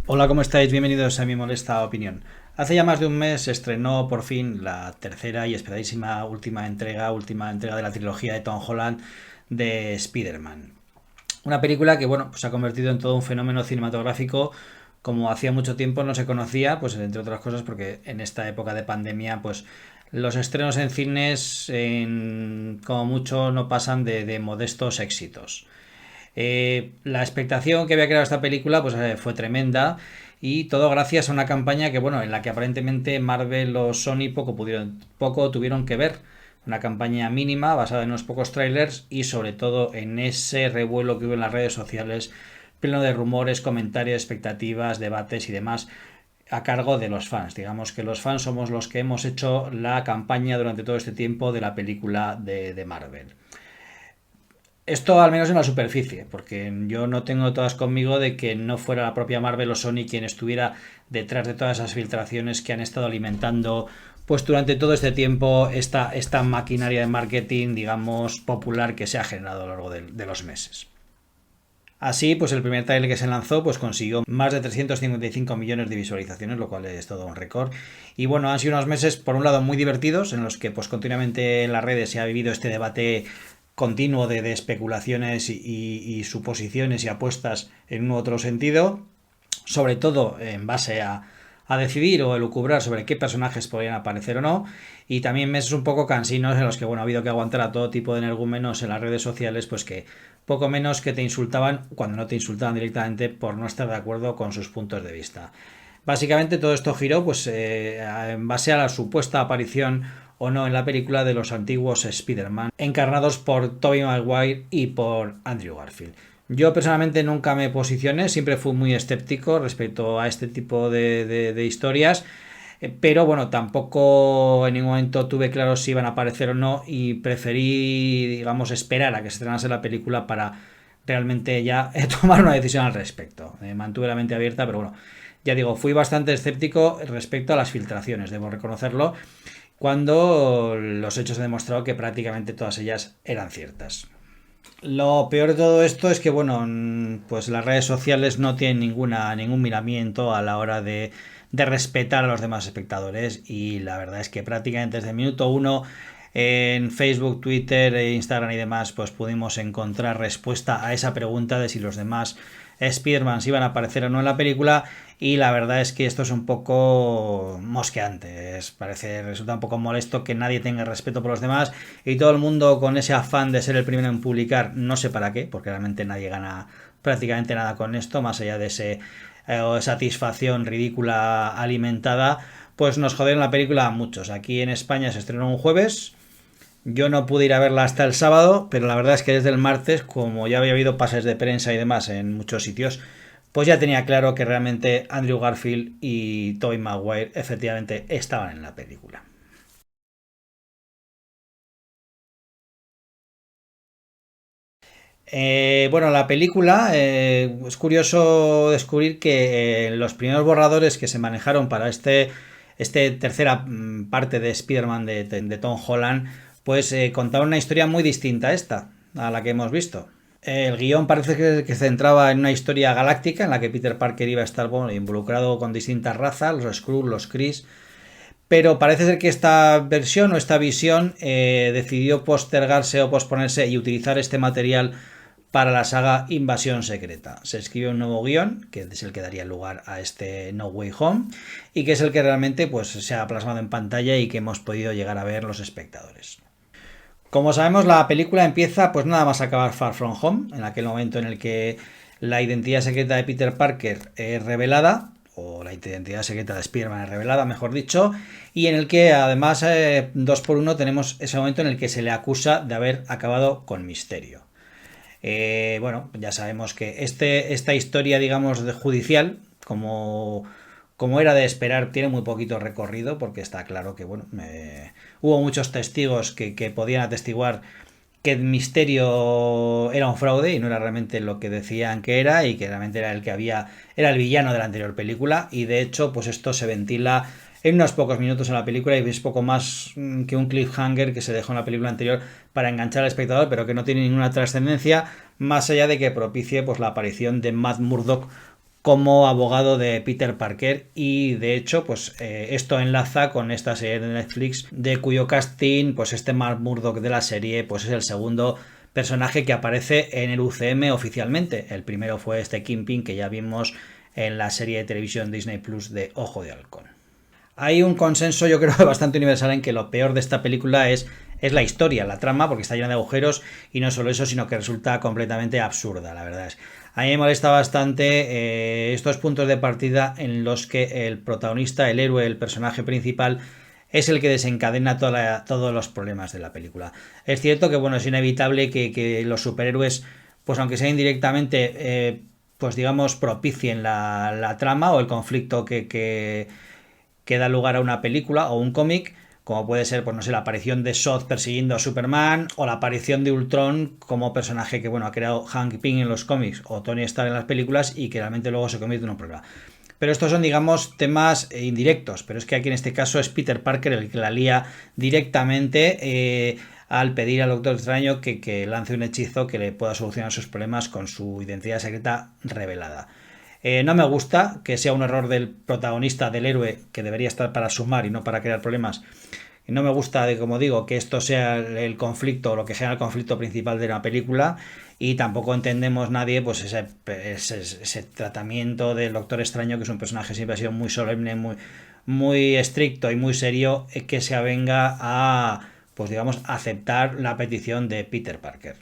Hola, ¿cómo estáis? Bienvenidos a mi molesta opinión. Hace ya más de un mes se estrenó por fin la tercera y esperadísima última entrega de la trilogía de Tom Holland de Spider-Man. Una película que, bueno, pues se ha convertido en todo un fenómeno cinematográfico como hacía mucho tiempo no se conocía, pues entre otras cosas porque en esta época de pandemia, pues los estrenos en cines como mucho no pasan de modestos éxitos. La expectación que había creado esta película pues fue tremenda y todo gracias a una campaña que bueno en la que aparentemente Marvel o Sony poco tuvieron que ver. Una campaña mínima basada en unos pocos trailers y sobre todo en ese revuelo que hubo en las redes sociales pleno de rumores, comentarios, expectativas, debates y demás a cargo de los fans. Digamos que los fans somos los que hemos hecho la campaña durante todo este tiempo de la película de Marvel. Esto al menos en la superficie, porque yo no tengo todas conmigo de que no fuera la propia Marvel o Sony quien estuviera detrás de todas esas filtraciones que han estado alimentando pues durante todo este tiempo esta maquinaria de marketing, digamos, popular que se ha generado a lo largo de los meses. Así, pues el primer trailer que se lanzó pues consiguió más de 355 millones de visualizaciones, lo cual es todo un récord. Y bueno, han sido unos meses, por un lado, muy divertidos, en los que pues continuamente en las redes se ha vivido este debate continuo de especulaciones y suposiciones y apuestas en un u otro sentido, sobre todo en base a decidir o elucubrar sobre qué personajes podrían aparecer o no, y también meses un poco cansinos en los que bueno, ha habido que aguantar a todo tipo de energúmenos en las redes sociales, pues que poco menos que te insultaban cuando no te insultaban directamente por no estar de acuerdo con sus puntos de vista. Básicamente todo esto giró pues en base a la supuesta aparición o no en la película de los antiguos Spider-Man encarnados por Tobey Maguire y por Andrew Garfield. Yo personalmente nunca me posicioné, siempre fui muy escéptico respecto a este tipo de historias, pero bueno, tampoco en ningún momento tuve claro si iban a aparecer o no y preferí, digamos, esperar a que se estrenase la película para realmente ya tomar una decisión al respecto. Mantuve la mente abierta, pero bueno, ya digo, fui bastante escéptico respecto a las filtraciones, debo reconocerlo, cuando los hechos han demostrado que prácticamente todas ellas eran ciertas. Lo peor de todo esto es que, bueno, pues las redes sociales no tienen ningún miramiento a la hora de respetar a los demás espectadores y la verdad es que prácticamente desde el minuto uno en Facebook, Twitter, Instagram y demás pues pudimos encontrar respuesta a esa pregunta de si los demás Spider-Man iban a aparecer o no en la película y la verdad es que esto es un poco mosqueante, resulta un poco molesto que nadie tenga respeto por los demás y todo el mundo con ese afán de ser el primero en publicar, no sé para qué, porque realmente nadie gana prácticamente nada con esto, más allá de ese satisfacción ridícula alimentada, pues nos jodieron la película a muchos. Aquí en España se estrenó un jueves, yo no pude ir a verla hasta el sábado, pero la verdad es que desde el martes, como ya había habido pases de prensa y demás en muchos sitios, pues ya tenía claro que realmente Andrew Garfield y Tobey Maguire efectivamente estaban en la película. Bueno, la película es curioso descubrir que los primeros borradores que se manejaron para este tercera parte de Spider-Man de Tom Holland, pues contaban una historia muy distinta a esta, a la que hemos visto. El guión parece que se centraba en una historia galáctica en la que Peter Parker iba a estar bueno, involucrado con distintas razas, los Skrulls, los Kree, pero parece ser que esta versión o esta visión decidió postergarse o posponerse y utilizar este material para la saga Invasión Secreta. Se escribió un nuevo guión, que es el que daría lugar a este No Way Home, y que es el que realmente pues, se ha plasmado en pantalla y que hemos podido llegar a ver los espectadores. Como sabemos, la película empieza pues nada más acabar Far From Home, en aquel momento en el que la identidad secreta de Peter Parker es revelada, o la identidad secreta de Spider-Man es revelada, mejor dicho, y en el que además, dos por uno, tenemos ese momento en el que se le acusa de haber acabado con Misterio. Bueno, ya sabemos que esta historia, digamos, de judicial, como era de esperar, tiene muy poquito recorrido, porque está claro que, bueno, hubo muchos testigos que podían atestiguar que el Misterio era un fraude y no era realmente lo que decían que era y que realmente era el villano de la anterior película y de hecho pues esto se ventila en unos pocos minutos en la película y es poco más que un cliffhanger que se dejó en la película anterior para enganchar al espectador pero que no tiene ninguna trascendencia más allá de que propicie pues la aparición de Matt Murdock como abogado de Peter Parker, y de hecho pues esto enlaza con esta serie de Netflix de cuyo casting pues este Matt Murdock de la serie pues es el segundo personaje que aparece en el UCM oficialmente. El primero fue este Kingpin que ya vimos en la serie de televisión Disney Plus de Ojo de Halcón. Hay un consenso, yo creo, bastante universal en que lo peor de esta película es la historia, la trama, porque está llena de agujeros, y no solo eso, sino que resulta completamente absurda, la verdad es. A mí me molesta bastante estos puntos de partida en los que el protagonista, el héroe, el personaje principal, es el que desencadena todos los problemas de la película. Es cierto que, bueno, es inevitable que los superhéroes, pues aunque sea indirectamente, pues digamos, propicien la trama o el conflicto que da lugar a una película o un cómic, como puede ser, pues no sé, la aparición de Zod persiguiendo a Superman, o la aparición de Ultron como personaje que, bueno, ha creado Hank Pym en los cómics o Tony Stark en las películas y que realmente luego se convierte en un problema. Pero estos son, digamos, temas indirectos, pero es que aquí en este caso es Peter Parker el que la lía directamente al pedir al Doctor Extraño que lance un hechizo que le pueda solucionar sus problemas con su identidad secreta revelada. No me gusta que sea un error del protagonista, del héroe, que debería estar para sumar y no para crear problemas. No me gusta, como digo, que esto sea el conflicto, lo que genera el conflicto principal de la película, y tampoco entendemos nadie pues ese tratamiento del Doctor Extraño, que es un personaje que siempre ha sido muy solemne, muy estricto y muy serio, que se avenga a, pues digamos, aceptar la petición de Peter Parker.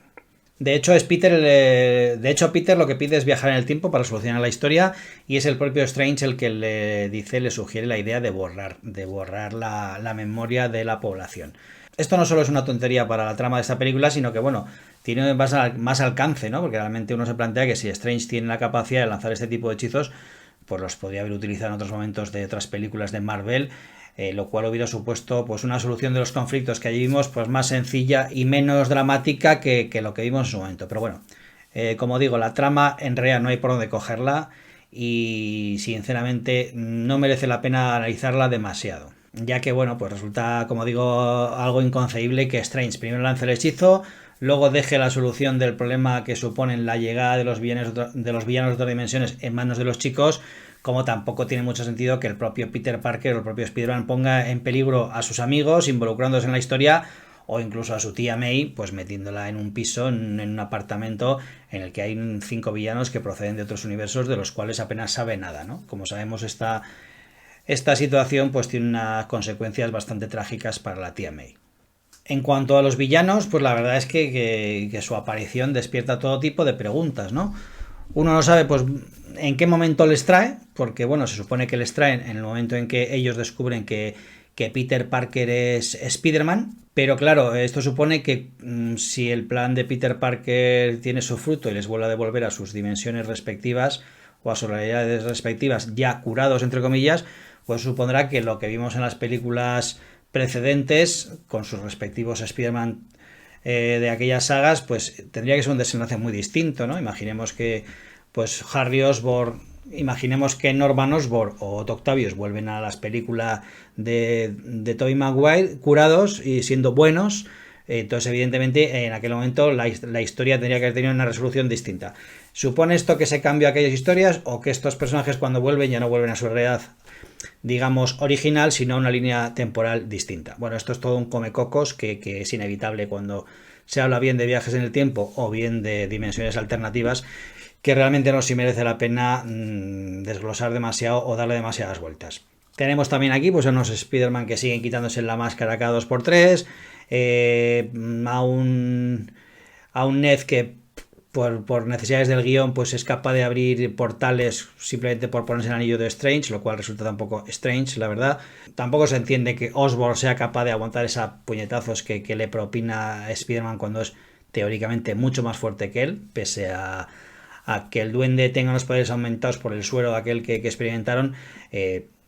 De hecho, Peter lo que pide es viajar en el tiempo para solucionar la historia, y es el propio Strange el que le sugiere la idea de borrar la memoria de la población. Esto no solo es una tontería para la trama de esta película, sino que, bueno, tiene más alcance, ¿no? Porque realmente uno se plantea que si Strange tiene la capacidad de lanzar este tipo de hechizos, pues los podría haber utilizado en otros momentos de otras películas de Marvel, lo cual hubiera supuesto pues una solución de los conflictos que allí vimos pues más sencilla y menos dramática que lo que vimos en su momento. Pero bueno, como digo, la trama en realidad no hay por dónde cogerla, y sinceramente no merece la pena analizarla demasiado, ya que, bueno, pues resulta, como digo, algo inconcebible que Strange primero lance el hechizo, luego deje la solución del problema que suponen la llegada de los villanos de otras dimensiones en manos de los chicos, como tampoco tiene mucho sentido que el propio Peter Parker o el propio Spider-Man ponga en peligro a sus amigos involucrándose en la historia, o incluso a su tía May, pues metiéndola en un piso, en un apartamento en el que hay 5 villanos que proceden de otros universos de los cuales apenas sabe nada, ¿no? Como sabemos, esta situación pues tiene unas consecuencias bastante trágicas para la tía May. En cuanto a los villanos, pues la verdad es que su aparición despierta todo tipo de preguntas, ¿no? Uno no sabe pues en qué momento les trae, porque bueno, se supone que les traen en el momento en que ellos descubren que Peter Parker es Spider-Man, pero claro, esto supone que si el plan de Peter Parker tiene su fruto y les vuelve a devolver a sus dimensiones respectivas o a sus realidades respectivas ya curados entre comillas, pues supondrá que lo que vimos en las películas precedentes con sus respectivos Spider-Man de aquellas sagas, pues tendría que ser un desenlace muy distinto, ¿no? Imaginemos que pues Harry Osborn, imaginemos que Norman Osborn o Otto Octavius vuelven a las películas de Tobey Maguire curados y siendo buenos. Entonces evidentemente en aquel momento la historia tendría que haber tenido una resolución distinta. ¿Supone esto que se cambia aquellas historias, o que estos personajes cuando vuelven ya no vuelven a su realidad, digamos, original, sino a una línea temporal distinta? Bueno, esto es todo un comecocos que es inevitable cuando se habla bien de viajes en el tiempo o bien de dimensiones alternativas, que realmente no se merece la pena desglosar demasiado o darle demasiadas vueltas. Tenemos también aquí pues a unos Spider-Man que siguen quitándose la máscara cada 2x3, a un Ned que por necesidades del guión pues es capaz de abrir portales simplemente por ponerse el anillo de Strange, lo cual resulta tampoco strange, la verdad. Tampoco se entiende que Osborn sea capaz de aguantar esos puñetazos que le propina Spider-Man cuando es teóricamente mucho más fuerte que él, pese a que el duende tenga los poderes aumentados por el suero de aquel que experimentaron.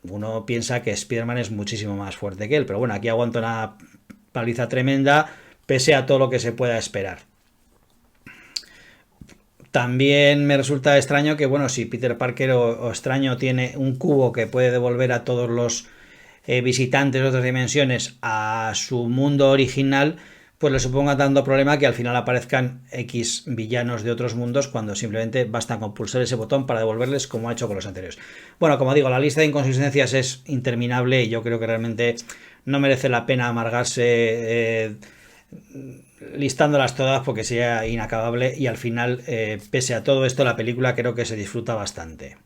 Uno piensa que Spider-Man es muchísimo más fuerte que él, pero bueno, aquí aguanta una paliza tremenda pese a todo lo que se pueda esperar. También me resulta extraño que, bueno, si Peter Parker o Extraño tiene un cubo que puede devolver a todos los visitantes de otras dimensiones a su mundo original, pues le suponga tanto problema que al final aparezcan X villanos de otros mundos cuando simplemente basta con pulsar ese botón para devolverles como ha hecho con los anteriores. Bueno, como digo, la lista de inconsistencias es interminable y yo creo que realmente no merece la pena amargarse listándolas todas porque sería inacabable y al final, pese a todo esto, la película creo que se disfruta bastante.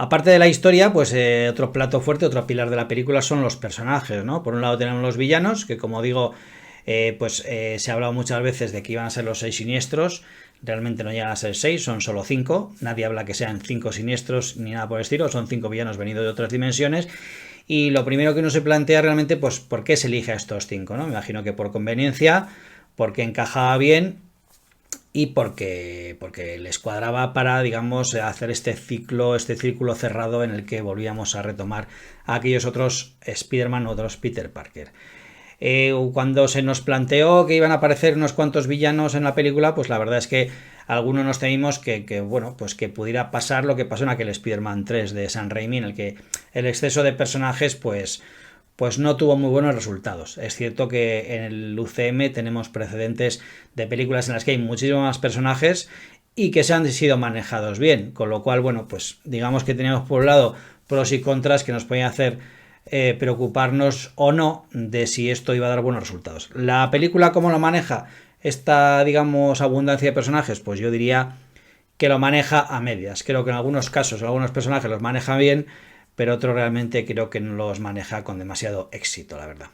Aparte de la historia, pues otro plato fuerte, otro pilar de la película son los personajes, ¿no? Por un lado tenemos los villanos, que como digo, se ha hablado muchas veces de que iban a ser los 6 siniestros. Realmente no llegan a ser 6, son solo 5. Nadie habla que sean 5 siniestros ni nada por el estilo, son 5 villanos venidos de otras dimensiones. Y lo primero que uno se plantea realmente, pues, ¿por qué se elige a estos 5? ¿No? Me imagino que por conveniencia, porque encajaba bien y porque les cuadraba para, digamos, hacer este ciclo, este círculo cerrado en el que volvíamos a retomar a aquellos otros Spider-Man o otros Peter Parker. Cuando se nos planteó que iban a aparecer unos cuantos villanos en la película, pues la verdad es que algunos nos temimos bueno, pues que pudiera pasar lo que pasó en aquel Spider-Man 3 de Sam Raimi, en el que el exceso de personajes, pues no tuvo muy buenos resultados. Es cierto que en el UCM tenemos precedentes de películas en las que hay muchísimos más personajes y que se han sido manejados bien, con lo cual, bueno, pues digamos que teníamos por un lado pros y contras que nos podían hacer preocuparnos o no de si esto iba a dar buenos resultados. La película, ¿cómo lo maneja esta, digamos, abundancia de personajes? Pues yo diría que lo maneja a medias. Creo que en algunos casos, algunos personajes los maneja bien, pero otros realmente creo que no los maneja con demasiado éxito, la verdad.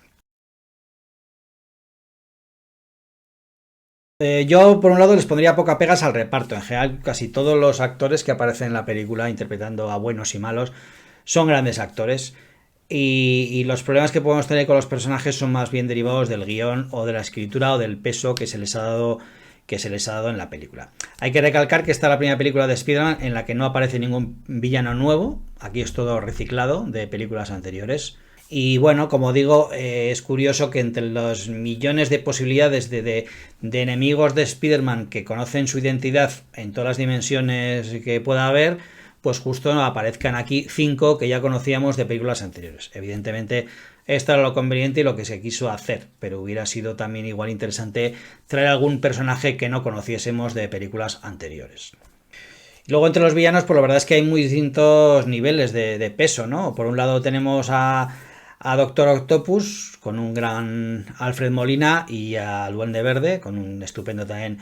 Yo, por un lado, les pondría poca pegas al reparto. En general, casi todos los actores que aparecen en la película interpretando a buenos y malos son grandes actores. Y los problemas que podemos tener con los personajes son más bien derivados del guión o de la escritura o del peso que se les ha dado en la película. Hay que recalcar que esta es la primera película de Spider-Man en la que no aparece ningún villano nuevo. Aquí es todo reciclado de películas anteriores. Y bueno, como digo, es curioso que entre los millones de posibilidades de enemigos de Spider-Man que conocen su identidad en todas las dimensiones que pueda haber, pues justo aparezcan aquí 5 que ya conocíamos de películas anteriores. Evidentemente, esto era lo conveniente y lo que se quiso hacer, pero hubiera sido también igual interesante traer algún personaje que no conociésemos de películas anteriores. Luego entre los villanos, pues la verdad es que hay muy distintos niveles de peso, ¿no? Por un lado tenemos a Doctor Octopus con un gran Alfred Molina y a Duende Verde con un estupendo también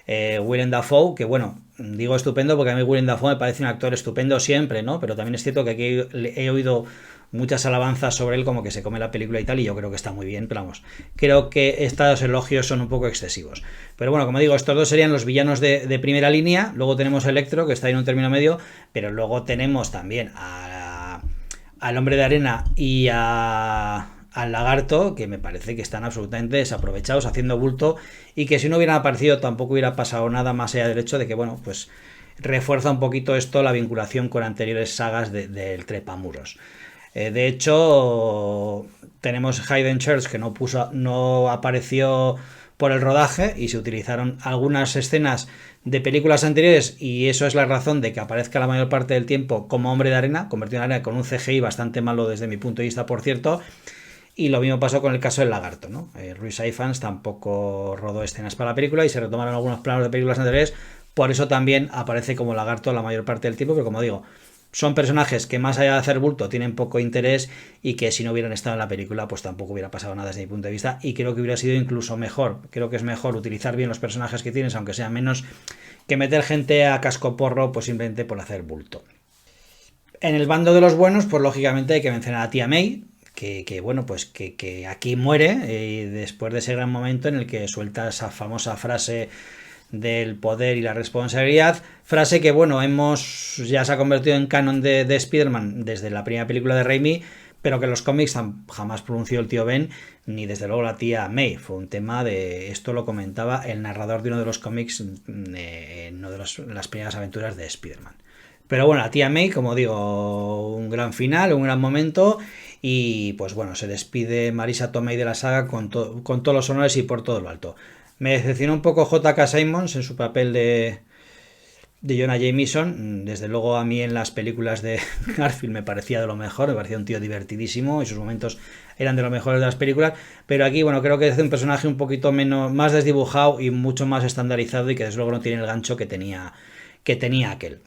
Willem Dafoe, que bueno, digo estupendo porque a mí Willem Dafoe me parece un actor estupendo siempre, ¿no? Pero también es cierto que aquí he oído muchas alabanzas sobre él como que se come la película y tal, y yo creo que está muy bien, pero vamos, creo que estos elogios son un poco excesivos. Pero bueno, como digo, estos dos serían los villanos de primera línea, luego tenemos a Electro, que está en un término medio, pero luego tenemos también al Hombre de Arena y al Lagarto, que me parece que están absolutamente desaprovechados, haciendo bulto, y que si no hubieran aparecido tampoco hubiera pasado nada más allá del hecho de que, bueno, pues refuerza un poquito esto la vinculación con anteriores sagas del Trepamuros. De hecho, tenemos Hayden Church que no apareció por el rodaje y se utilizaron algunas escenas de películas anteriores y eso es la razón de que aparezca la mayor parte del tiempo como Hombre de Arena, convertido en arena con un CGI bastante malo desde mi punto de vista, por cierto. Y lo mismo pasó con el caso del Lagarto, ¿no? Rhys Ifans tampoco rodó escenas para la película y se retomaron algunos planos de películas anteriores, por eso también aparece como Lagarto la mayor parte del tiempo, pero como digo, son personajes que más allá de hacer bulto tienen poco interés y que si no hubieran estado en la película pues tampoco hubiera pasado nada desde mi punto de vista y creo que hubiera sido incluso mejor. Creo que es mejor utilizar bien los personajes que tienes aunque sea menos que meter gente a cascoporro pues simplemente por hacer bulto. En el bando de los buenos pues lógicamente hay que mencionar a Tía May que bueno pues que aquí muere después de ese gran momento en el que suelta esa famosa frase del poder y la responsabilidad, frase que bueno, ya se ha convertido en canon de Spider-Man desde la primera película de Raimi, pero que en los cómics jamás pronunció el tío Ben, ni desde luego la tía May. Fue un tema de, esto lo comentaba el narrador de uno de los cómics en una de las primeras aventuras de Spider-Man. Pero bueno, la tía May, como digo, un gran final, un gran momento, y pues bueno, se despide Marisa Tomei de la saga con todos los honores y por todo lo alto. Me decepcionó un poco J.K. Simmons en su papel de Jonah Jameson. Desde luego a mí en las películas de Garfield me parecía de lo mejor, me parecía un tío divertidísimo y sus momentos eran de los mejores de las películas, pero aquí, bueno, creo que es un personaje un poquito menos, más desdibujado y mucho más estandarizado y que desde luego no tiene el gancho que tenía aquel.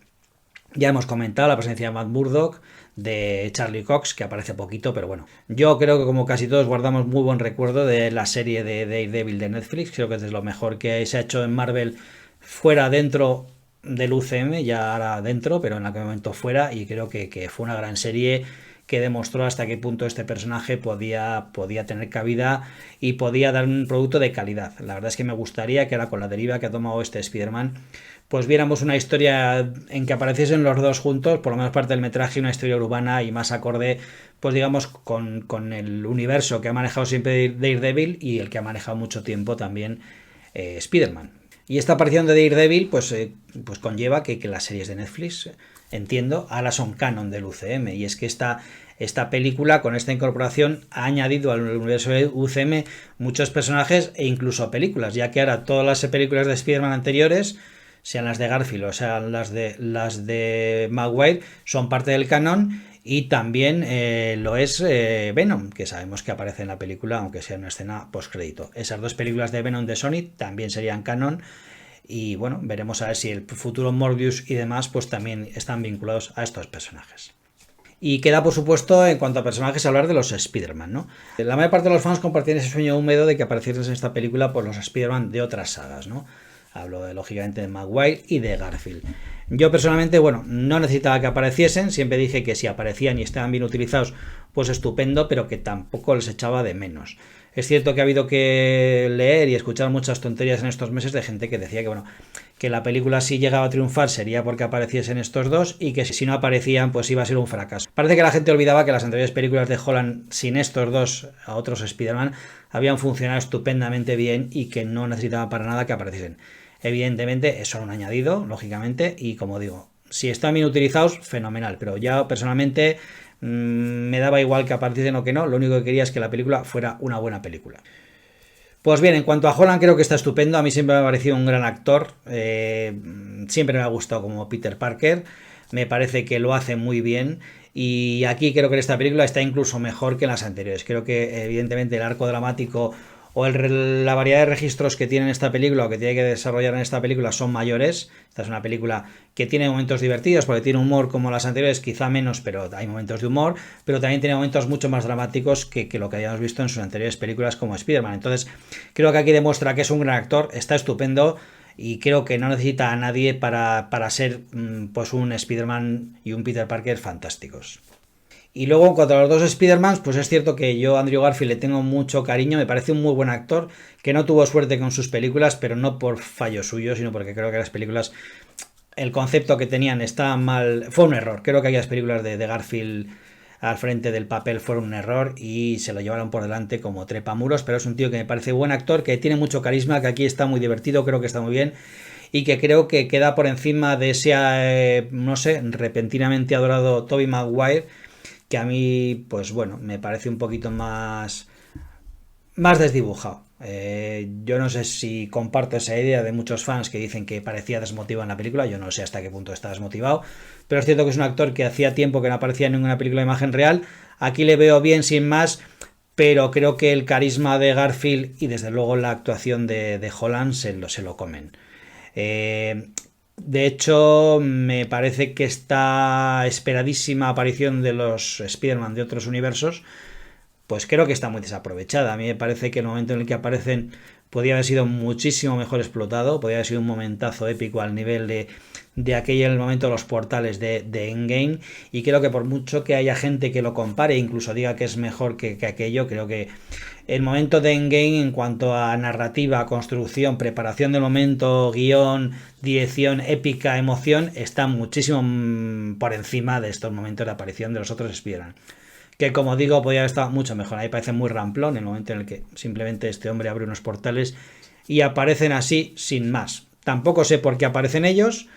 Ya hemos comentado la presencia de Matt Murdock, de Charlie Cox, que aparece poquito, pero bueno. Yo creo que como casi todos guardamos muy buen recuerdo de la serie de Daredevil de Netflix. Creo que es de lo mejor que se ha hecho en Marvel fuera, dentro del UCM, ya ahora dentro, pero en aquel momento fuera, y creo que fue una gran serie que demostró hasta qué punto este personaje podía tener cabida y podía dar un producto de calidad. La verdad es que me gustaría que ahora con la deriva que ha tomado este Spider-Man, pues viéramos una historia en que apareciesen los dos juntos, por lo menos parte del metraje, una historia urbana y más acorde, pues digamos, con el universo que ha manejado siempre Daredevil y el que ha manejado mucho tiempo también Spider-Man. Y esta aparición de Daredevil pues conlleva que las series de Netflix, entiendo, ahora son canon del UCM. Y es que esta película, con esta incorporación, ha añadido al universo del UCM muchos personajes e incluso películas, ya que ahora todas las películas de Spider-Man anteriores, sean las de Garfield o sean las de Maguire, son parte del canon. Y también lo es Venom, que sabemos que aparece en la película, aunque sea en una escena postcrédito. Esas dos películas de Venom de Sony también serían canon. Y bueno, veremos a ver si el futuro Morbius y demás pues también están vinculados a estos personajes. Y queda, por supuesto, en cuanto a personajes, hablar de los Spider-Man, ¿no? La mayor parte de los fans compartían ese sueño húmedo de que apareciesen en esta película por los Spider-Man de otras sagas, ¿no? Hablo lógicamente de Maguire y de Garfield. Yo personalmente, bueno, no necesitaba que apareciesen, siempre dije que si aparecían y estaban bien utilizados, pues estupendo, pero que tampoco les echaba de menos. Es cierto que ha habido que leer y escuchar muchas tonterías en estos meses de gente que decía que, bueno, que la película, si llegaba a triunfar, sería porque apareciesen estos dos y que si no aparecían, pues iba a ser un fracaso. Parece que la gente olvidaba que las anteriores películas de Holland, sin estos dos a otros Spider-Man, habían funcionado estupendamente bien y que no necesitaban para nada que apareciesen. Evidentemente, son un añadido, lógicamente, y como digo, si están bien utilizados, fenomenal, pero ya personalmente me daba igual que apareciesen o que no, lo único que quería es que la película fuera una buena película. Pues bien, en cuanto a Holland, creo que está estupendo, a mí siempre me ha parecido un gran actor, siempre me ha gustado como Peter Parker, me parece que lo hace muy bien. Y aquí creo que en esta película está incluso mejor que en las anteriores. Creo que evidentemente el arco dramático o la variedad de registros que tiene esta película o que tiene que desarrollar en esta película son mayores. Esta es una película que tiene momentos divertidos porque tiene humor como las anteriores, quizá menos, pero hay momentos de humor, pero también tiene momentos mucho más dramáticos que lo que hayamos visto en sus anteriores películas como Spider-Man. Entonces creo que aquí demuestra que es un gran actor, está estupendo y creo que no necesita a nadie para ser pues un Spider-Man y un Peter Parker fantásticos. Y luego, en cuanto a los dos Spider-Man, pues es cierto que yo a Andrew Garfield le tengo mucho cariño, me parece un muy buen actor, que no tuvo suerte con sus películas, pero no por fallo suyo, sino porque creo que las películas, el concepto que tenían está mal, fue un error. Creo que aquellas películas de Garfield al frente del papel fueron un error y se lo llevaron por delante como trepamuros, pero es un tío que me parece buen actor, que tiene mucho carisma, que aquí está muy divertido, creo que está muy bien y que creo que queda por encima de ese, no sé, repentinamente adorado Tobey Maguire, que a mí, pues bueno, me parece un poquito más desdibujado. Yo no sé si comparto esa idea de muchos fans que dicen que parecía desmotivado en la película, yo no sé hasta qué punto está desmotivado, pero es cierto que es un actor que hacía tiempo que no aparecía en ninguna película de imagen real, aquí le veo bien sin más, pero creo que el carisma de Garfield y desde luego la actuación de Holland se lo comen. De hecho, me parece que esta esperadísima aparición de los Spider-Man de otros universos, pues creo que está muy desaprovechada. A mí me parece que el momento en el que aparecen podría haber sido muchísimo mejor explotado, podría haber sido un momentazo épico al nivel de aquel en el momento de los portales de Endgame, y creo que por mucho que haya gente que lo compare e incluso diga que es mejor que aquello, creo que el momento de Endgame en cuanto a narrativa, construcción, preparación del momento, guión, dirección, épica, emoción, está muchísimo por encima de estos momentos de aparición de los otros Spider-Man. Que como digo, podría haber estado mucho mejor. Ahí parece muy ramplón el momento en el que simplemente este hombre abre unos portales y aparecen así sin más. Tampoco sé por qué aparecen ellos.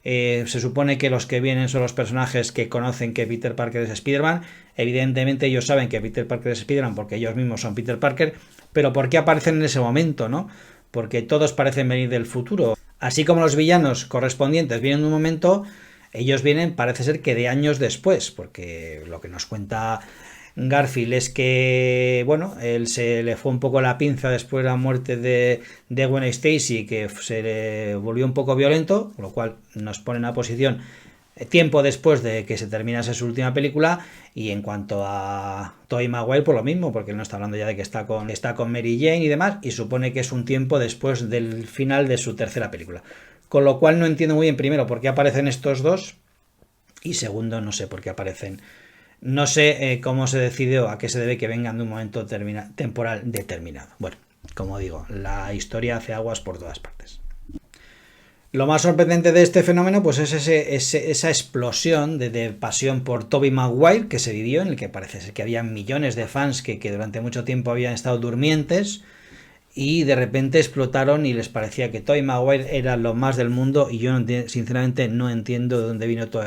Se supone que los que vienen son los personajes que conocen que Peter Parker es Spider-Man. Evidentemente ellos saben que Peter Parker es Spider-Man porque ellos mismos son Peter Parker. Pero ¿por qué aparecen en ese momento, no? Porque todos parecen venir del futuro. Así como los villanos correspondientes vienen en un momento, ellos vienen, parece ser que de años después, porque lo que nos cuenta Garfield es que, bueno, él se le fue un poco la pinza después de la muerte de Gwen Stacy, que se le volvió un poco violento, con lo cual nos pone en una posición tiempo después de que se terminase su última película. Y en cuanto a Tobey Maguire, por lo mismo, porque él no está hablando ya de que está con Mary Jane y demás, y supone que es un tiempo después del final de su tercera película. Con lo cual no entiendo muy bien, primero, por qué aparecen estos dos, y segundo, no sé por qué aparecen. No sé cómo se decidió, a qué se debe que vengan de un momento temporal determinado. Bueno, como digo, la historia hace aguas por todas partes. Lo más sorprendente de este fenómeno pues es esa explosión de pasión por Tobey Maguire que se vivió, en el que parece ser que había millones de fans que durante mucho tiempo habían estado durmientes y de repente explotaron y les parecía que Tobey Maguire era lo más del mundo, y yo sinceramente no entiendo de dónde vino todo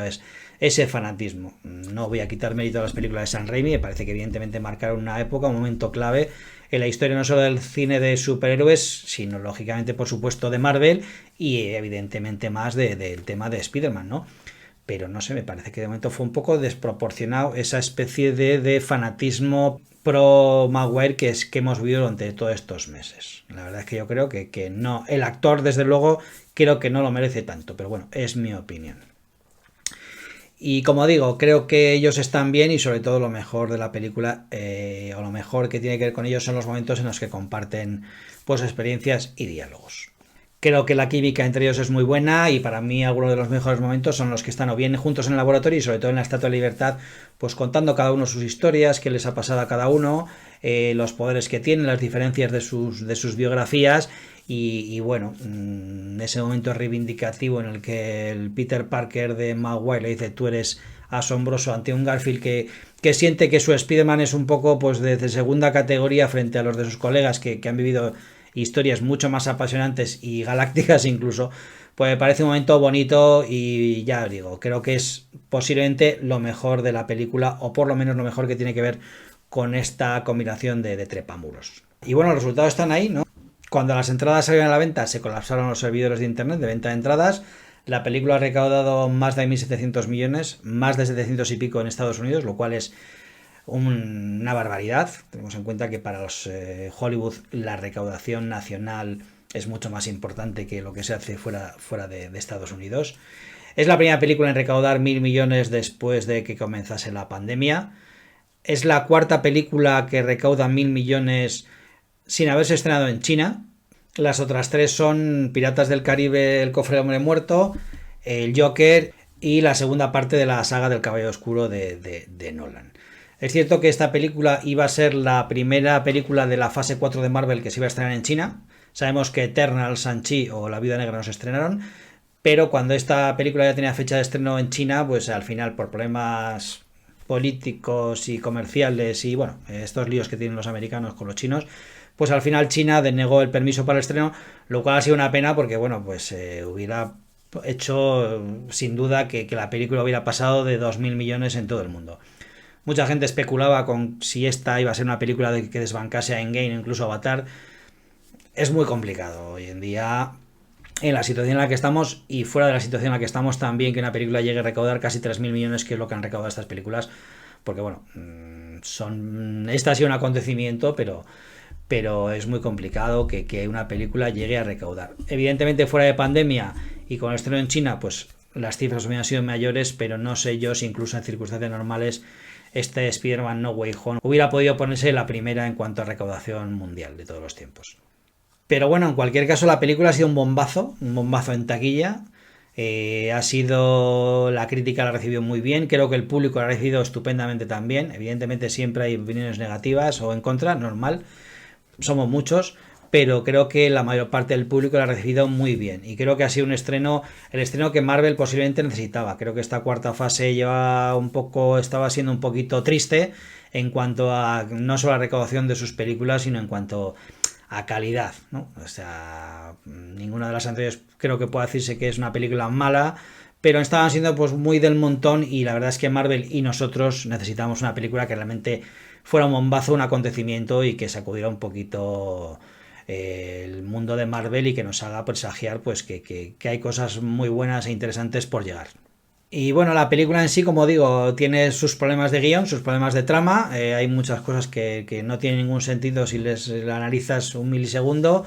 ese fanatismo. No voy a quitar mérito a las películas de Sam Raimi, me parece que evidentemente marcaron una época, un momento clave en la historia no solo del cine de superhéroes, sino lógicamente por supuesto de Marvel y evidentemente más del tema de Spider-Man, ¿no? Pero no sé, me parece que de momento fue un poco desproporcionado esa especie de fanatismo pro Maguire que hemos vivido durante todos estos meses. La verdad es que yo creo que no, el actor desde luego creo que no lo merece tanto, pero bueno, es mi opinión. Y como digo, creo que ellos están bien, y sobre todo lo mejor de la película, o lo mejor que tiene que ver con ellos, son los momentos en los que comparten pues experiencias y diálogos. Creo que la química entre ellos es muy buena, y para mí algunos de los mejores momentos son los que están o bien juntos en el laboratorio y sobre todo en la Estatua de Libertad, pues contando cada uno sus historias, qué les ha pasado a cada uno, los poderes que tienen, las diferencias de sus biografías. Y bueno, ese momento reivindicativo en el que el Peter Parker de Maguire le dice: tú eres asombroso, ante un Garfield que siente que su Spider-Man es un poco pues de segunda categoría frente a los de sus colegas que han vivido historias mucho más apasionantes y galácticas incluso. Pues me parece un momento bonito, y ya digo, creo que es posiblemente lo mejor de la película, o por lo menos lo mejor que tiene que ver con esta combinación de trepamuros. Y bueno, los resultados están ahí, ¿no? Cuando las entradas salieron a la venta, se colapsaron los servidores de internet de venta de entradas. La película ha recaudado más de 1.700 millones, más de 700 y pico en Estados Unidos, lo cual es una barbaridad. Tenemos en cuenta que para los Hollywood la recaudación nacional es mucho más importante que lo que se hace fuera de Estados Unidos. Es la primera película en recaudar 1.000 millones después de que comenzase la pandemia. Es la cuarta película que recauda 1.000 millones sin haberse estrenado en China. Las otras tres son Piratas del Caribe, El cofre del hombre muerto, El Joker y la segunda parte de la saga del Caballero Oscuro de Nolan. Es cierto que esta película iba a ser la primera película de la fase 4 de Marvel que se iba a estrenar en China. Sabemos que Eternal, Shang-Chi o La Viuda Negra no se estrenaron, pero cuando esta película ya tenía fecha de estreno en China, pues al final, por problemas políticos y comerciales y bueno, estos líos que tienen los americanos con los chinos, pues al final China denegó el permiso para el estreno, lo cual ha sido una pena porque bueno, pues hubiera hecho sin duda que la película hubiera pasado de 2.000 millones en todo el mundo. Mucha gente especulaba con si esta iba a ser una película que desbancase a Endgame, incluso Avatar. Es muy complicado hoy en día, en la situación en la que estamos y fuera de la situación en la que estamos también, que una película llegue a recaudar casi 3.000 millones, que es lo que han recaudado estas películas, porque bueno, esta ha sido un acontecimiento, pero es muy complicado que una película llegue a recaudar. Evidentemente fuera de pandemia y con el estreno en China, pues las cifras hubieran sido mayores, pero no sé yo si incluso en circunstancias normales este Spider-Man No Way Home hubiera podido ponerse la primera en cuanto a recaudación mundial de todos los tiempos. Pero bueno, en cualquier caso la película ha sido un bombazo en taquilla. Ha sido, la crítica la ha recibido muy bien, creo que el público la ha recibido estupendamente también. Evidentemente siempre hay opiniones negativas o en contra, normal, somos muchos, pero creo que la mayor parte del público la ha recibido muy bien, y creo que ha sido el estreno que Marvel posiblemente necesitaba. Creo que esta cuarta fase estaba siendo un poquito triste en cuanto a no solo a la recaudación de sus películas, sino en cuanto a calidad, ¿no? O sea, ninguna de las anteriores creo que pueda decirse que es una película mala, pero estaban siendo pues muy del montón, y la verdad es que Marvel y nosotros necesitamos una película que realmente fuera un bombazo, un acontecimiento, y que sacudiera un poquito el mundo de Marvel y que nos haga presagiar pues que hay cosas muy buenas e interesantes por llegar. Y bueno, la película en sí, como digo, tiene sus problemas de guión, sus problemas de trama. Hay muchas cosas que no tienen ningún sentido si les analizas un milisegundo.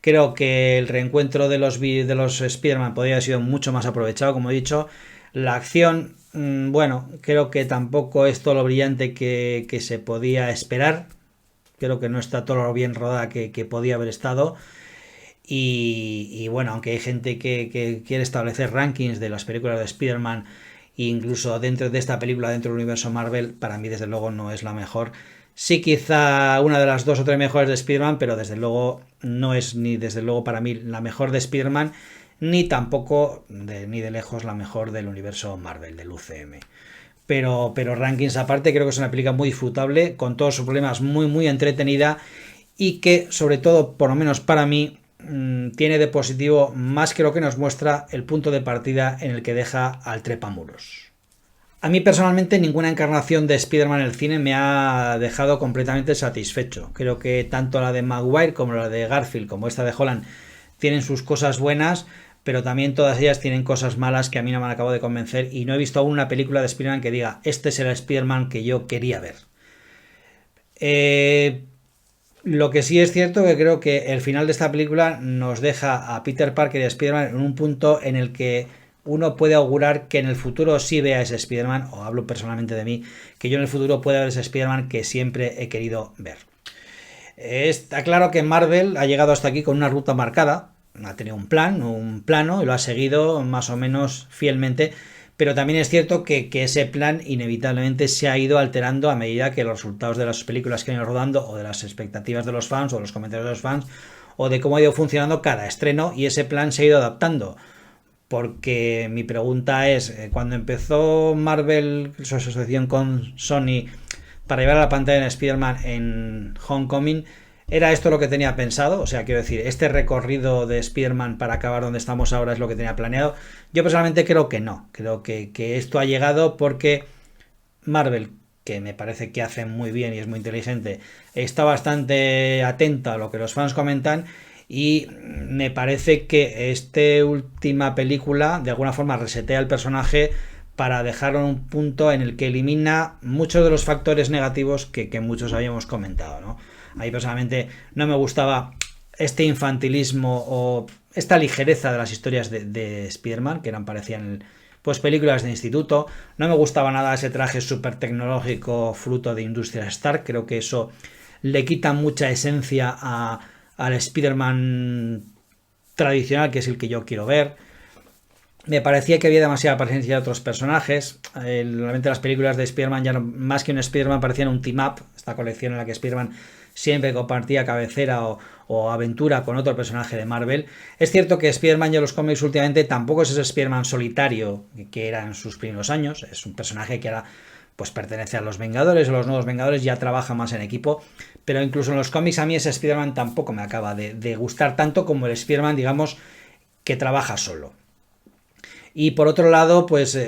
Creo que el reencuentro de los Spider-Man podría haber sido mucho más aprovechado, como he dicho. La acción, bueno, creo que tampoco es todo lo brillante que se podía esperar. Creo que no está todo lo bien rodada que podía haber estado. Y bueno, aunque hay gente que quiere establecer rankings de las películas de Spider-Man, incluso dentro de esta película, dentro del universo Marvel, para mí desde luego no es la mejor. Sí, quizá una de las 2 o 3 mejores de Spider-Man, pero desde luego no es ni desde luego para mí la mejor de Spider-Man, ni tampoco ni de lejos la mejor del universo Marvel, del UCM. Pero rankings aparte, creo que es una película muy disfrutable, con todos sus problemas, muy entretenida, y que sobre todo, por lo menos para mí, tiene de positivo más que lo que nos muestra el punto de partida en el que deja al trepamuros. A mí personalmente ninguna encarnación de Spider-Man en el cine me ha dejado completamente satisfecho. Creo que tanto la de Maguire como la de Garfield como esta de Holland tienen sus cosas buenas, pero también todas ellas tienen cosas malas que a mí no me han acabado de convencer y no he visto aún una película de Spider-Man que diga este es el Spider-Man que yo quería ver. Lo que sí es cierto que creo que el final de esta película nos deja a Peter Parker y a Spider-Man en un punto en el que uno puede augurar que en el futuro sí vea ese Spider-Man, o hablo personalmente de mí, que yo en el futuro pueda ver ese Spider-Man que siempre he querido ver. Está claro que Marvel ha llegado hasta aquí con una ruta marcada, ha tenido un plan, un plano, y lo ha seguido más o menos fielmente, pero también es cierto que ese plan inevitablemente se ha ido alterando a medida que los resultados de las películas que han ido rodando, o de las expectativas de los fans, o de los comentarios de los fans, o de cómo ha ido funcionando cada estreno, y ese plan se ha ido adaptando. Porque mi pregunta es, cuando empezó Marvel su asociación con Sony para llevar a la pantalla en Spider-Man en Homecoming, ¿era esto lo que tenía pensado? O sea, quiero decir, ¿este recorrido de Spider-Man para acabar donde estamos ahora es lo que tenía planeado? Yo personalmente creo que no. Creo que esto ha llegado porque Marvel, que me parece que hace muy bien y es muy inteligente, está bastante atenta a lo que los fans comentan, y me parece que esta última película de alguna forma resetea el personaje para dejarlo en un punto en el que elimina muchos de los factores negativos que muchos habíamos comentado, ¿no? A mí personalmente no me gustaba este infantilismo o esta ligereza de las historias de Spider-Man, que parecían pues películas de instituto. No me gustaba nada ese traje súper tecnológico fruto de Industrias Stark. Creo que eso le quita mucha esencia al Spider-Man tradicional, que es el que yo quiero ver. Me parecía que había demasiada presencia de otros personajes. Realmente las películas de Spider-Man, ya no, más que un Spider-Man, parecían un team-up. Esta colección en la que Spider-Man siempre compartía cabecera o aventura con otro personaje de Marvel. Es cierto que Spider-Man y los cómics últimamente tampoco es ese Spider-Man solitario que era en sus primeros años. Es un personaje que ahora pues pertenece a los Vengadores, o los nuevos Vengadores, ya trabaja más en equipo. Pero incluso en los cómics a mí ese Spider-Man tampoco me acaba de gustar tanto como el Spider-Man, digamos, que trabaja solo. Y por otro lado, pues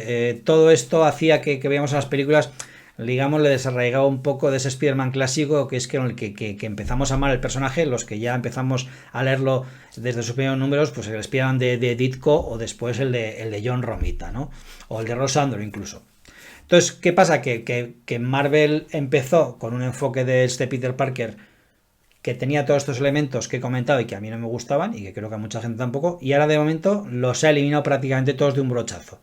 todo esto hacía que veíamos en las películas, digamos, le desarraigaba un poco de ese Spider-Man clásico, que es que empezamos a amar el personaje, los que ya empezamos a leerlo desde sus primeros números, pues el Spider-Man de Ditko, o después el de John Romita, ¿no? O el de Ross Andru incluso. Entonces, ¿qué pasa? Que Marvel empezó con un enfoque de este Peter Parker que tenía todos estos elementos que he comentado y que a mí no me gustaban, y que creo que a mucha gente tampoco, y ahora de momento los ha eliminado prácticamente todos de un brochazo.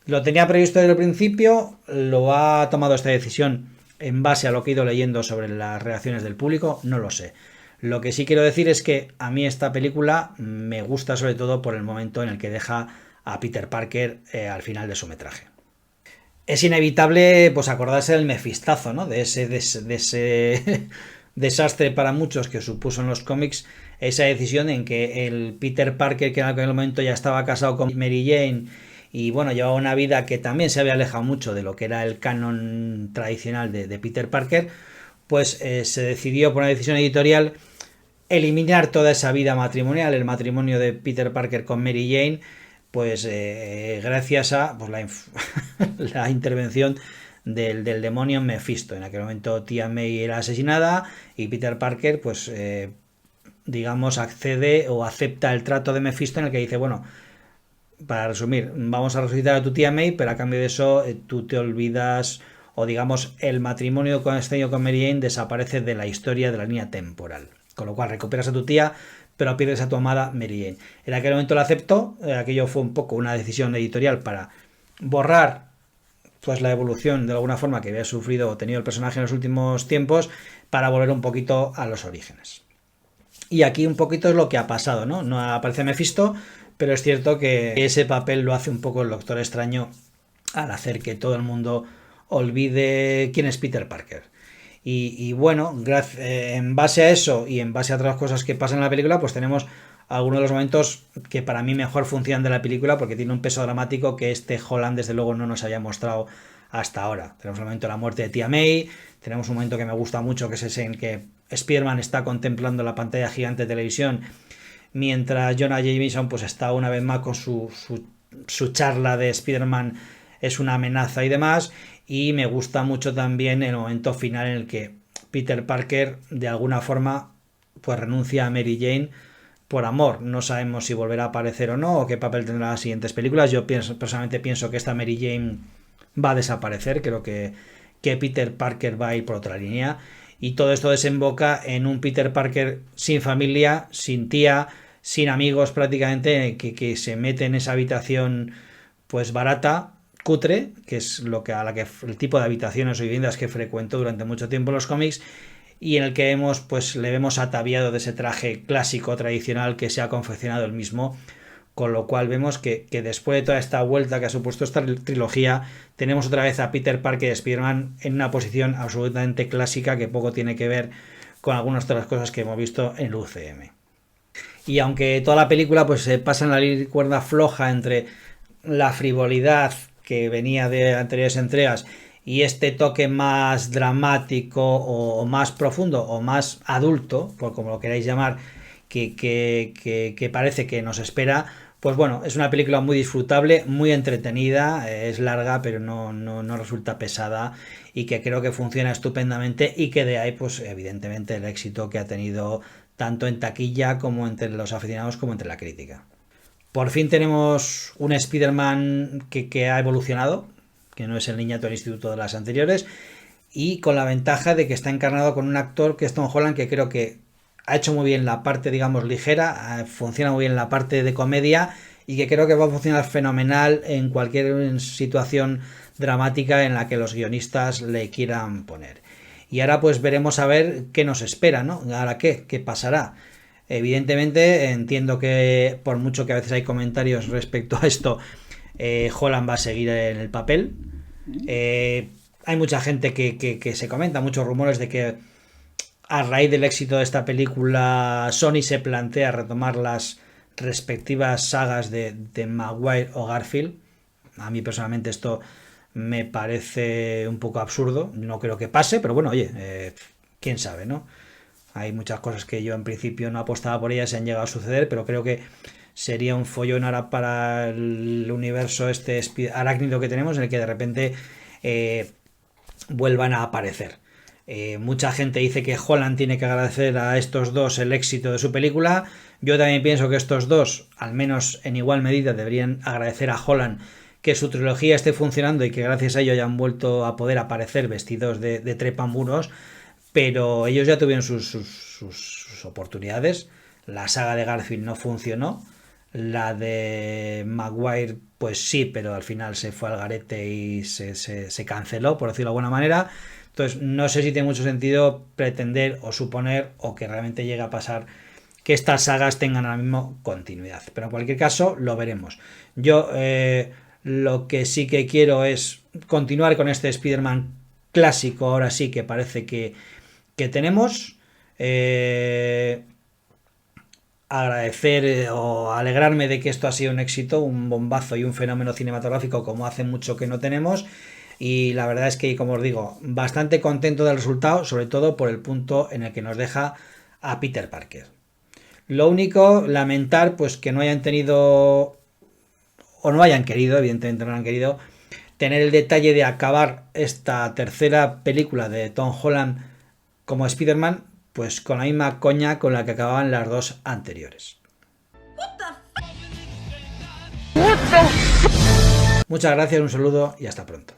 Lo tenía previsto desde el principio, lo ha tomado esta decisión en base a lo que he ido leyendo sobre las reacciones del público, no lo sé. Lo que sí quiero decir es que a mí esta película me gusta sobre todo por el momento en el que deja a Peter Parker al final de su metraje. Es inevitable pues acordarse del mefistazo, ¿no? De ese desastre para muchos que supuso en los cómics esa decisión en que el Peter Parker, que en aquel momento ya estaba casado con Mary Jane y bueno, llevaba una vida que también se había alejado mucho de lo que era el canon tradicional de Peter Parker, pues se decidió por una decisión editorial eliminar toda esa vida matrimonial, el matrimonio de Peter Parker con Mary Jane, pues gracias a pues, la intervención del demonio Mephisto. En aquel momento tía May era asesinada y Peter Parker pues digamos, accede o acepta el trato de Mephisto en el que dice, bueno, para resumir, vamos a resucitar a tu tía May, pero a cambio de eso tú te olvidas, o digamos, el matrimonio con este con Mary Jane desaparece de la historia de la línea temporal. Con lo cual recuperas a tu tía, pero pierdes a tu amada Mary Jane. En aquel momento lo aceptó, aquello fue un poco una decisión editorial para borrar pues la evolución de alguna forma que había sufrido o tenido el personaje en los últimos tiempos, para volver un poquito a los orígenes. Y aquí un poquito es lo que ha pasado, ¿no? No aparece Mephisto, pero es cierto que ese papel lo hace un poco el Doctor Extraño al hacer que todo el mundo olvide quién es Peter Parker. Y bueno, en base a eso y en base a otras cosas que pasan en la película, pues tenemos algunos de los momentos que para mí mejor funcionan de la película, porque tiene un peso dramático que este Holland desde luego no nos haya mostrado hasta ahora. Tenemos el momento de la muerte de tía May, tenemos un momento que me gusta mucho, que es ese en que Spider-Man está contemplando la pantalla gigante de televisión mientras Jonah Jameson pues está una vez más con su charla de Spider-Man es una amenaza y demás. Y me gusta mucho también el momento final en el que Peter Parker de alguna forma pues renuncia a Mary Jane por amor. No sabemos si volverá a aparecer o no, o qué papel tendrá en las siguientes películas. Yo personalmente pienso que esta Mary Jane va a desaparecer. Creo que Peter Parker va a ir por otra línea. Y todo esto desemboca en un Peter Parker sin familia, sin tía, sin amigos prácticamente, que se mete en esa habitación pues barata, cutre, que es el tipo de habitaciones o viviendas que frecuentó durante mucho tiempo en los cómics, y en el que le vemos ataviado de ese traje clásico tradicional que se ha confeccionado él mismo, con lo cual vemos que después de toda esta vuelta que ha supuesto esta trilogía, tenemos otra vez a Peter Parker y Spider-Man en una posición absolutamente clásica que poco tiene que ver con algunas de las cosas que hemos visto en el UCM. Y aunque toda la película pues se pasa en la cuerda floja entre la frivolidad que venía de anteriores entregas y este toque más dramático o más profundo o más adulto, por como lo queráis llamar, que parece que nos espera, pues bueno, es una película muy disfrutable, muy entretenida, es larga pero no resulta pesada, y que creo que funciona estupendamente, y que de ahí pues evidentemente el éxito que ha tenido tanto en taquilla como entre los aficionados como entre la crítica. Por fin tenemos un Spider-Man que ha evolucionado, que no es el niñato del instituto de las anteriores, y con la ventaja de que está encarnado con un actor que es Tom Holland, que creo que ha hecho muy bien la parte, digamos, ligera, funciona muy bien la parte de comedia, y que creo que va a funcionar fenomenal en cualquier situación dramática en la que los guionistas le quieran poner. Y ahora pues veremos a ver qué nos espera, ¿no? Ahora qué pasará. Evidentemente entiendo que por mucho que a veces hay comentarios respecto a esto, Holland va a seguir en el papel. Hay mucha gente que se comenta, muchos rumores de que a raíz del éxito de esta película Sony se plantea retomar las respectivas sagas de Maguire o Garfield. A mí personalmente esto me parece un poco absurdo, no creo que pase, pero bueno, oye, quién sabe, ¿no? Hay muchas cosas que yo en principio no apostaba por ellas y han llegado a suceder, pero creo que sería un follón ahora para el universo este arácnido que tenemos, en el que de repente vuelvan a aparecer. Mucha gente dice que Holland tiene que agradecer a estos dos el éxito de su película. Yo también pienso que estos dos, al menos en igual medida, deberían agradecer a Holland que su trilogía esté funcionando y que gracias a ello hayan vuelto a poder aparecer vestidos de trepamuros. Pero ellos ya tuvieron sus oportunidades. La saga de Garfield no funcionó. La de Maguire, pues sí, pero al final se fue al garete y se canceló, por decirlo de alguna manera. Entonces, no sé si tiene mucho sentido pretender o suponer, o que realmente llegue a pasar, que estas sagas tengan ahora mismo continuidad. Pero en cualquier caso, lo veremos. Yo lo que sí que quiero es continuar con este Spider-Man clásico, ahora sí que parece que tenemos. Agradecer o alegrarme de que esto ha sido un éxito, un bombazo y un fenómeno cinematográfico como hace mucho que no tenemos. Y la verdad es que, como os digo, bastante contento del resultado, sobre todo por el punto en el que nos deja a Peter Parker. Lo único, lamentar pues que no hayan tenido, o no hayan querido, evidentemente no han querido, tener el detalle de acabar esta tercera película de Tom Holland como Spider-Man pues con la misma coña con la que acababan las dos anteriores. Muchas gracias, un saludo y hasta pronto.